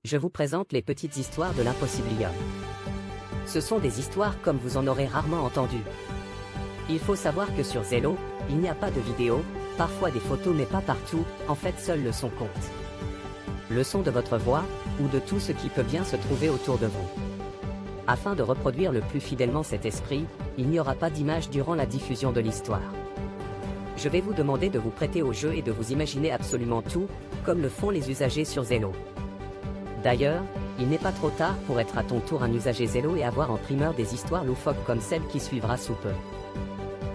Je vous présente les petites histoires de l'Impossibilium. Ce sont des histoires comme vous en aurez rarement entendu. Il faut savoir que sur Zello, il n'y a pas de vidéo, parfois des photos mais pas partout, en fait seul le son compte. Le son de votre voix, ou de tout ce qui peut bien se trouver autour de vous. Afin de reproduire le plus fidèlement cet esprit, il n'y aura pas d'image durant la diffusion de l'histoire. Je vais vous demander de vous prêter au jeu et de vous imaginer absolument tout, comme le font les usagers sur Zello. D'ailleurs, il n'est pas trop tard pour être à ton tour un usager Zello et avoir en primeur des histoires loufoques comme celle qui suivra sous peu.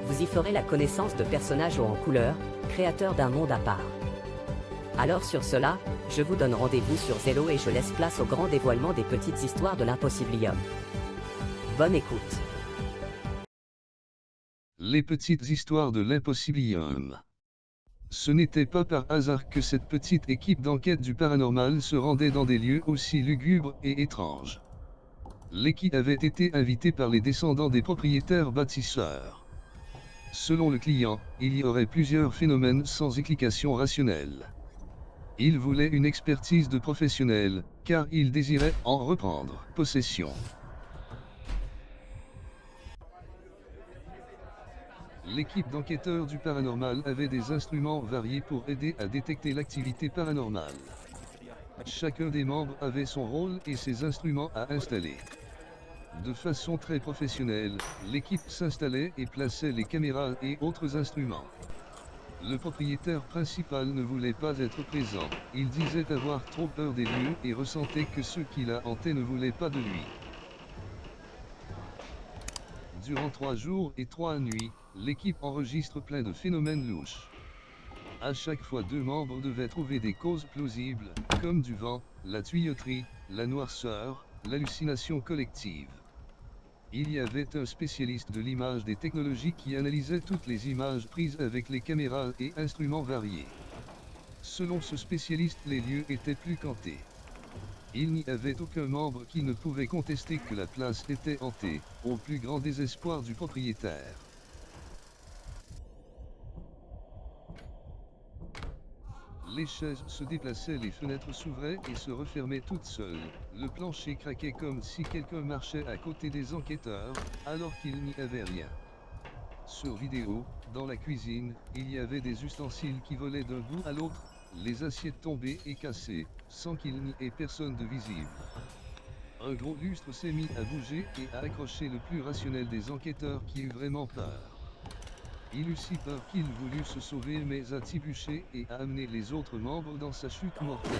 Vous y ferez la connaissance de personnages hauts en couleur, créateurs d'un monde à part. Alors sur cela, je vous donne rendez-vous sur Zello et je laisse place au grand dévoilement des petites histoires de l'Impossibilium. Bonne écoute. Les petites histoires de l'Impossibilium. Ce n'était pas par hasard que cette petite équipe d'enquête du paranormal se rendait dans des lieux aussi lugubres et étranges. L'équipe avait été invitée par les descendants des propriétaires bâtisseurs. Selon le client, il y aurait plusieurs phénomènes sans explication rationnelle. Il voulait une expertise de professionnel, car il désirait en reprendre possession. L'équipe d'enquêteurs du paranormal avait des instruments variés pour aider à détecter l'activité paranormale. Chacun des membres avait son rôle et ses instruments à installer. De façon très professionnelle, l'équipe s'installait et plaçait les caméras et autres instruments. Le propriétaire principal ne voulait pas être présent, il disait avoir trop peur des lieux et ressentait que ceux qui la hantaient ne voulaient pas de lui. Durant 3 jours et 3 nuits, l'équipe enregistre plein de phénomènes louches. À chaque fois 2 membres devaient trouver des causes plausibles, comme du vent, la tuyauterie, la noirceur, l'hallucination collective. Il y avait un spécialiste de l'image des technologies qui analysait toutes les images prises avec les caméras et instruments variés. Selon ce spécialiste, les lieux étaient plus qu'hantés. Il n'y avait aucun membre qui ne pouvait contester que la place était hantée, au plus grand désespoir du propriétaire. Les chaises se déplaçaient, les fenêtres s'ouvraient et se refermaient toutes seules, le plancher craquait comme si quelqu'un marchait à côté des enquêteurs, alors qu'il n'y avait rien. Sur vidéo, dans la cuisine, il y avait des ustensiles qui volaient d'un bout à l'autre, les assiettes tombées et cassées, sans qu'il n'y ait personne de visible. Un gros lustre s'est mis à bouger et à accrocher le plus rationnel des enquêteurs qui eut vraiment peur. Il eut si peur qu'il voulut se sauver mais a trébuché et a amené les autres membres dans sa chute mortelle.